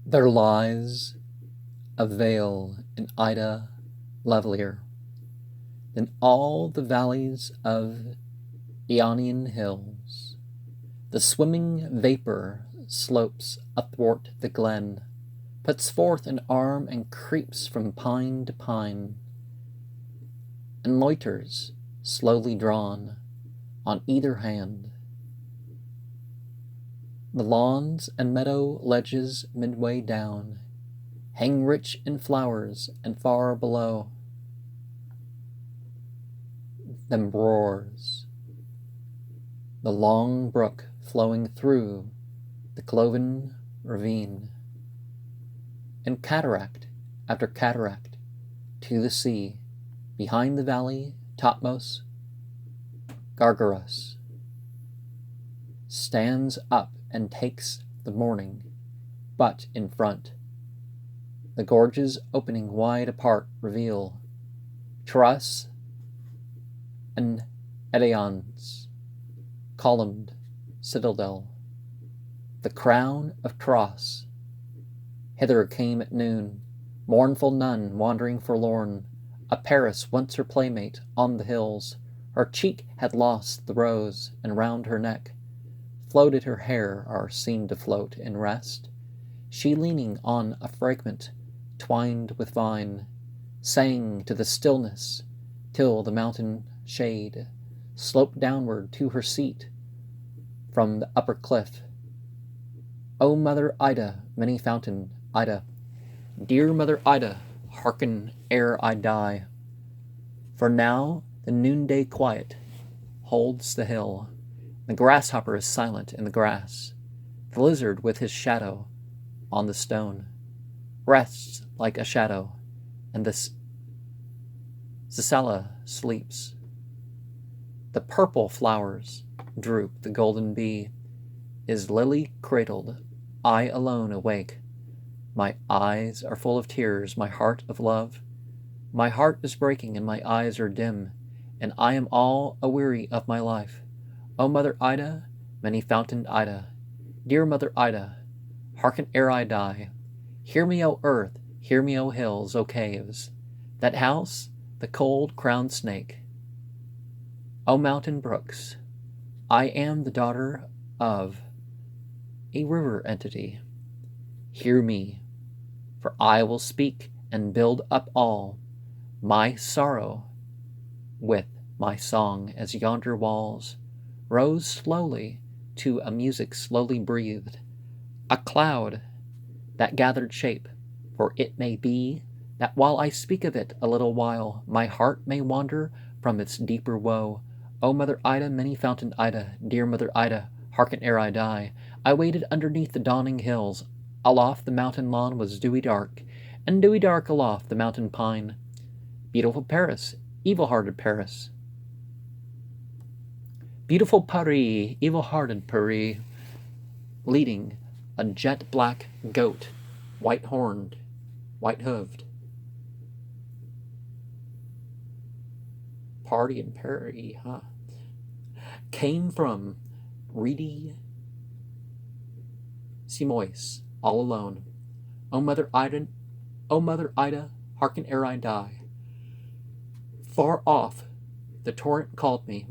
There lies a vale in Ida lovelier than all the valleys of Ionian hills. The swimming vapor slopes athwart the glen, puts forth an arm and creeps from pine to pine, and loiters, slowly drawn, on either hand. The lawns and meadow ledges midway down hang rich in flowers, and far below them roars the long brook flowing through the cloven ravine, and cataract after cataract to the sea behind the valley topmost Gargarus stands up and takes the morning, but in front the gorges opening wide apart reveal Taurus and Edeon's columned citadel. The crown of Taurus hither came at noon, mournful nun wandering forlorn, a Paris once her playmate on the hills. Her cheek had lost the rose, and round her neck floated her hair, or seemed to float in rest. She, leaning on a fragment twined with vine, sang to the stillness till the mountain shade sloped downward to her seat from the upper cliff. O Mother Ida, many-fountained Ida, dear Mother Ida, hearken ere I die. For now the noonday quiet holds the hill. The grasshopper is silent in the grass. The lizard with his shadow on the stone rests like a shadow, and the Cicella sleeps. The purple flowers droop, the golden bee is lily-cradled. I alone awake. My eyes are full of tears, my heart of love. My heart is breaking, and my eyes are dim, and I am all aweary of my life. O Mother Ida, many-fountained Ida, dear Mother Ida, hearken ere I die. Hear me, O earth, hear me, O hills, O caves, that house the cold-crowned snake. O mountain brooks, I am the daughter of a river entity. Hear me, for I will speak and build up all my sorrow with my song, as yonder walls rose slowly to a music slowly breathed, a cloud that gathered shape. For it may be that while I speak of it a little while, my heart may wander from its deeper woe. O Mother Ida, many-fountained Ida, dear Mother Ida, hearken ere I die. I waited underneath the dawning hills. Aloft the mountain lawn was dewy dark, and dewy dark aloft the mountain pine. Beautiful Paris, evil-hearted Paris. Beautiful Paris, evil-hearted Paris, leading a jet-black goat, white-horned, white-hooved. Party in Paris, huh? Came from reedy Simois, all alone. O Mother Ida, O Mother Ida, hearken ere I die. Far off the torrent called me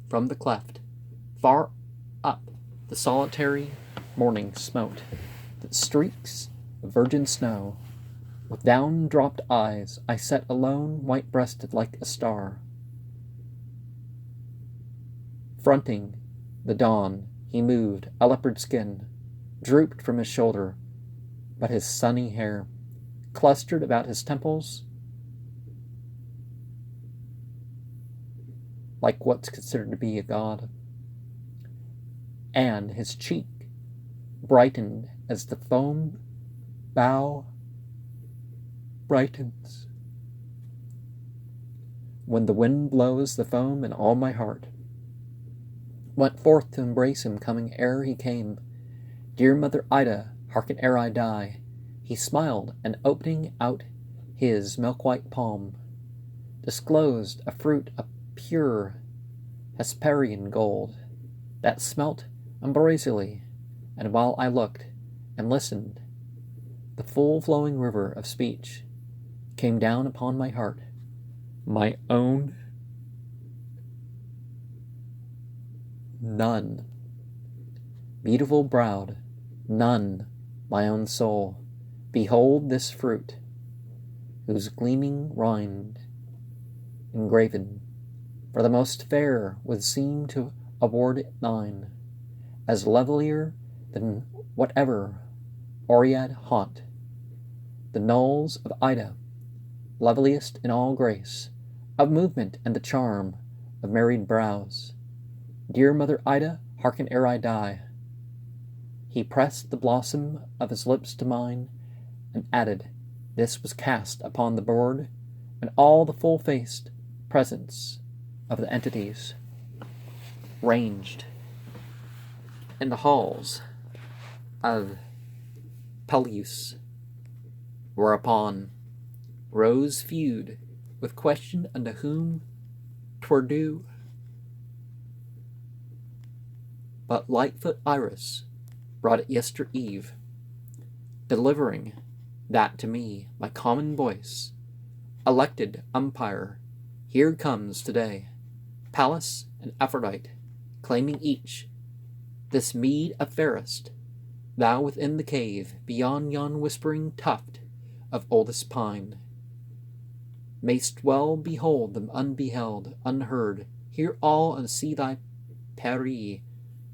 from the cleft. Far up the solitary morning smote that streaks of virgin snow. With down-dropped eyes I sat alone, white-breasted like a star. Fronting the dawn he moved, a leopard skin drooped from his shoulder, but his sunny hair clustered about his temples like what's considered to be a god, and his cheek brightened as the foam bough brightens when the wind blows. The foam, and all my heart went forth to embrace him, coming ere he came. Dear Mother Ida, hearken ere I die. He smiled, and opening out his milk-white palm, disclosed a fruit of pure Hesperian gold that smelt ambrosially, and while I looked and listened, The full-flowing river of speech came down upon my heart, my own. None, beautiful browed, none, my own soul, behold this fruit, whose gleaming rind, engraven, for the most fair would seem to award it thine, as lovelier than whatever Oread haunt, the knolls of Ida, loveliest in all grace of movement and the charm of married brows. Dear Mother Ida, hearken ere I die. He pressed the blossom of his lips to mine, and added, this was cast upon the board, when all the full-faced presence of the entities ranged in the halls of Peleus, whereupon rose feud with question unto whom 'twere due. But Lightfoot Iris brought it yester eve, delivering that to me my common voice, elected umpire, here comes today, Pallas and Aphrodite, claiming each this mead of fairest, thou within the cave, beyond yon whispering tuft of oldest pine, mayst well behold them unbeheld, unheard, hear all and see thy Peri,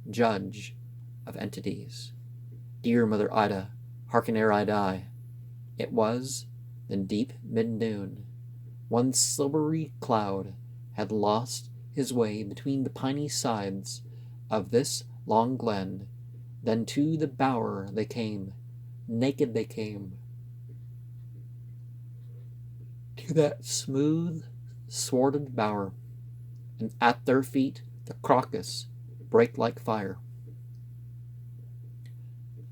judge of entities. Dear Mother Ida, hearken ere I die. It was then deep mid-noon. One silvery cloud had lost his way between the piney sides of this long glen. Then to the bower they came, naked they came, to that smooth, swarded bower, and at their feet the crocus brake like fire.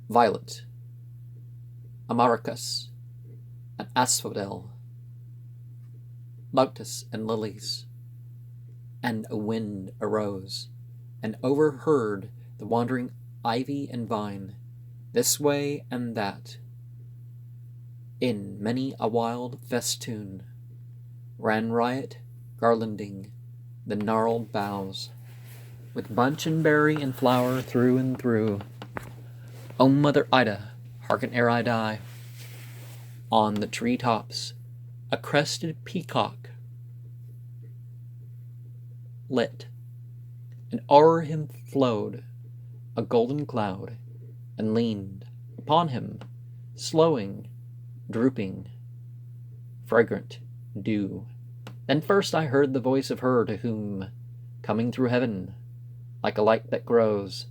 Violet, amaracus, and asphodel, lotus and lilies, and a wind arose, and overheard the wandering ivy and vine, this way and that, in many a wild festoon, ran riot, garlanding the gnarled boughs, with bunch and berry and flower through and through. O Mother Ida, hearken ere I die. On the tree tops a crested peacock lit, and o'er him flowed a golden cloud, and leaned upon him, slowing, drooping, fragrant dew. Then first I heard the voice of her to whom, coming through heaven, like a light that grows,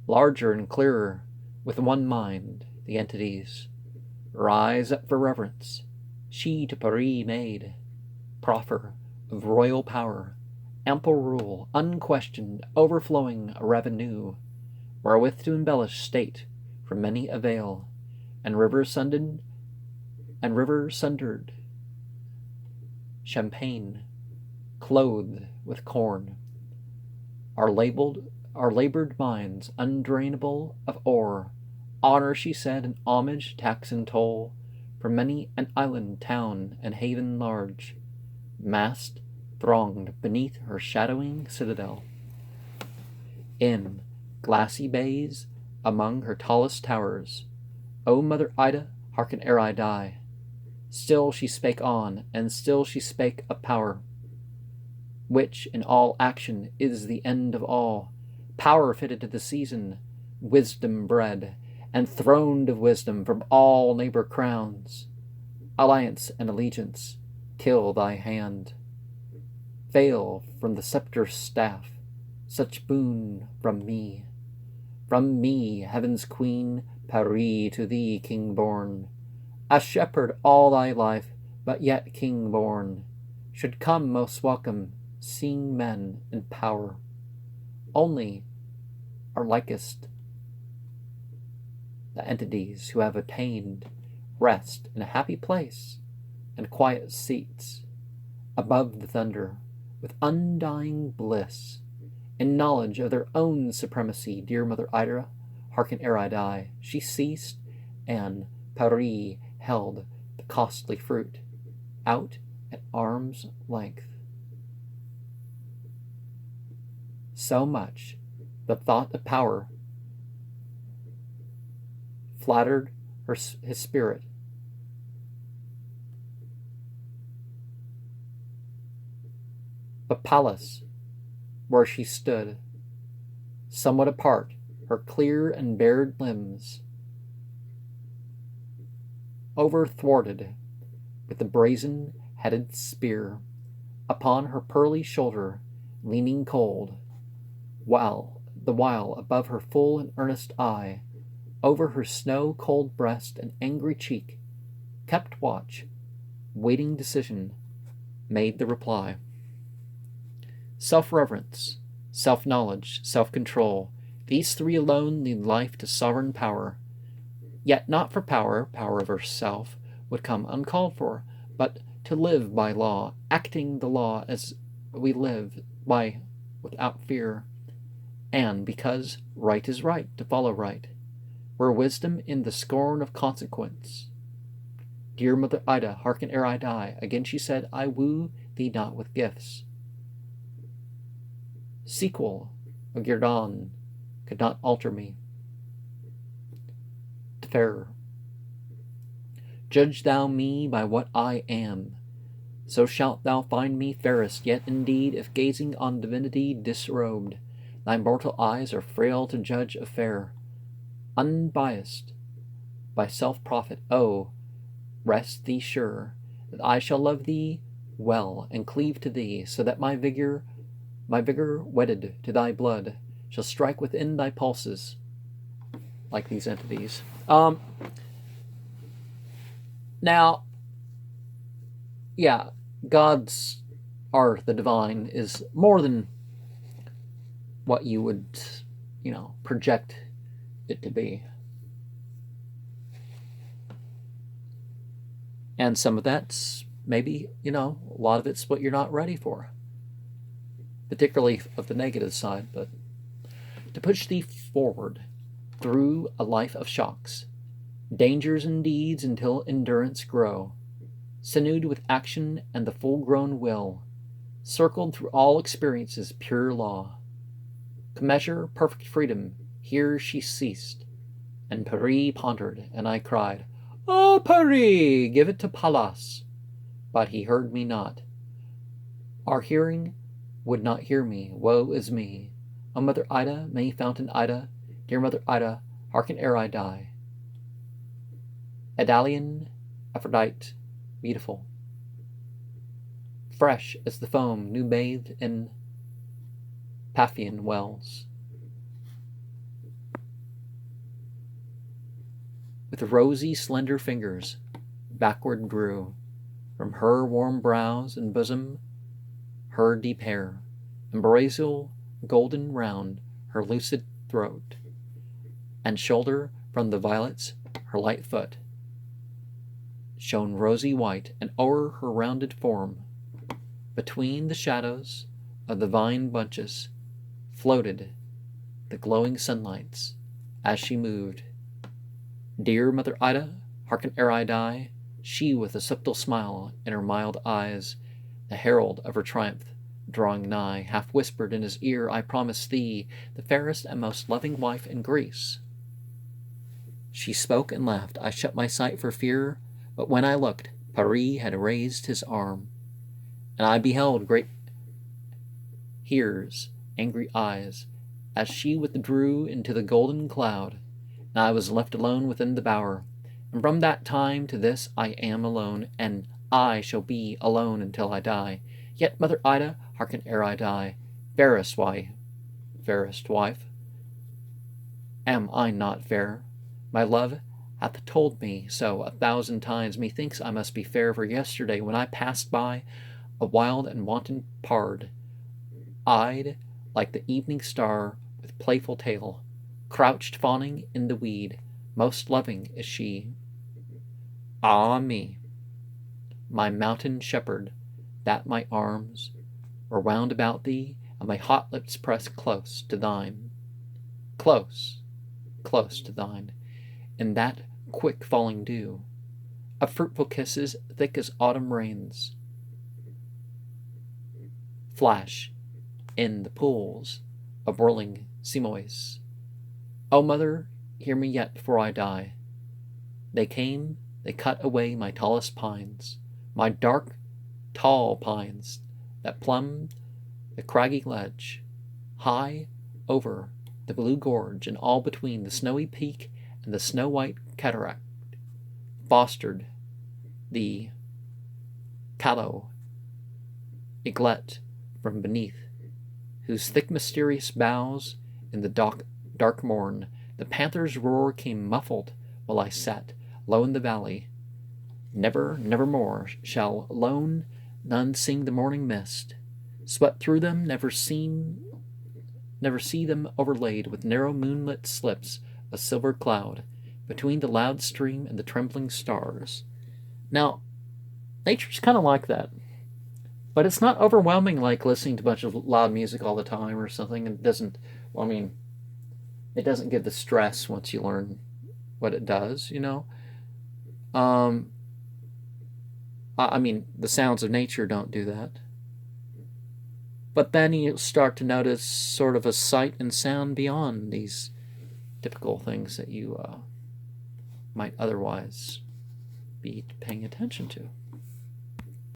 larger and clearer, with one mind, the entities rise up for reverence, she to Paris made, proffer of royal power, ample rule, unquestioned, overflowing revenue, wherewith to embellish state from many a vale, and river sundered, champagne, clothed with corn, our labored minds undrainable of ore, honor, she said, and homage, tax and toll, from many an island, town, and haven large, massed, thronged beneath her shadowing citadel. In glassy bays, among her tallest towers, O Mother Ida, hearken ere I die. Still she spake on, and still she spake of power, which in all action is the end of all, power fitted to the season, wisdom bred, and throned of wisdom from all neighbor crowns. Alliance and allegiance, till thy hand fail from the scepter's staff, such boon from me, heaven's queen, Paris, to thee, king born, a shepherd all thy life, but yet king born, should come most welcome, seeing men in power only are likest the entities who have attained rest in a happy place and quiet seats above the thunder, with undying bliss, in knowledge of their own supremacy. Dear Mother Ida, hearken ere I die. She ceased, and Paris held the costly fruit out at arm's length. So much the thought of power flattered his spirit. But Pallas, where she stood, somewhat apart, her clear and bared limbs over-thwarted with the brazen-headed spear, upon her pearly shoulder leaning cold, while above her full and earnest eye, over her snow-cold breast and angry cheek, kept watch, waiting decision, made the reply. Self-reverence, self-knowledge, self-control, these three alone lead life to sovereign power. Yet not for power of herself would come uncalled for, but to live by law, acting the law as we live by without fear, and because right is right, to follow right, were wisdom in the scorn of consequence. Dear Mother Ida, hearken ere I die. Again she said, I woo thee not with gifts. Sequel, a guerdon, could not alter me. Fairer. Judge thou me by what I am, so shalt thou find me fairest. Yet indeed, if gazing on divinity disrobed, thy mortal eyes are frail to judge of fair. Unbiased by self-profit, oh, rest thee sure that I shall love thee well and cleave to thee, so that my vigor wedded to thy blood shall strike within thy pulses like these entities. Now, yeah, God's art, the divine, is more than what you would, project it to be. And some of that's maybe, a lot of it's what you're not ready for, particularly of the negative side, but to push thee forward through a life of shocks, dangers and deeds until endurance grow, sinewed with action and the full-grown will, circled through all experiences pure law. Measure perfect freedom, here she ceased, and Paris pondered, and I cried, Oh, Paris, give it to Pallas. But he heard me not. Our hearing would not hear me, woe is me. O Mother Ida, May Fountain Ida, dear Mother Ida, hearken ere I die. Idalian Aphrodite, beautiful, fresh as the foam new bathed in Paphian wells, with rosy slender fingers backward drew from her warm brows and bosom her deep hair, ambrosial golden round her lucid throat, and shoulder from the violets her light foot shone rosy white, and o'er her rounded form, between the shadows of the vine bunches, floated the glowing sunlights as she moved. Dear Mother Ida, hearken ere I die, she with a subtle smile in her mild eyes, the herald of her triumph, drawing nigh, half whispered in his ear, I promise thee the fairest and most loving wife in Greece. She spoke and laughed. I shut my sight for fear, but when I looked, Paris had raised his arm, and I beheld great Here's angry eyes, as she withdrew into the golden cloud, and I was left alone within the bower. And from that time to this I am alone, and I shall be alone until I die. Yet, Mother Ida, hearken ere I die, fairest wife, am I not fair? My love hath told me so 1,000 times. Methinks I must be fair, for yesterday when I passed by a wild and wanton pard, eyed like the evening star with playful tail, crouched fawning in the weed, most loving is she. Ah me, my mountain shepherd, that my arms were wound about thee, and my hot lips pressed close to thine, close to thine, in that quick falling dew, of fruitful kisses thick as autumn rains, flash in the pools of whirling seamoys. O mother, hear me yet before I die. They came, they cut away my tallest pines, my dark, tall pines that plumbed the craggy ledge, high over the blue gorge, and all between the snowy peak and the snow-white cataract, fostered the callow eaglet from beneath, whose thick mysterious boughs in the dark morn the panther's roar came muffled while I sat low in the valley. Never, never more shall lone none sing the morning mist, swept through them, never see them overlaid with narrow moonlit slips of silver cloud between the loud stream and the trembling stars. Now, nature's kind of like that, but it's not overwhelming like listening to a bunch of loud music all the time or something. It doesn't, well, I mean, it doesn't give the stress once you learn what it does, you know? I mean, the sounds of nature don't do that. But then you start to notice sort of a sight and sound beyond these typical things that you might otherwise be paying attention to.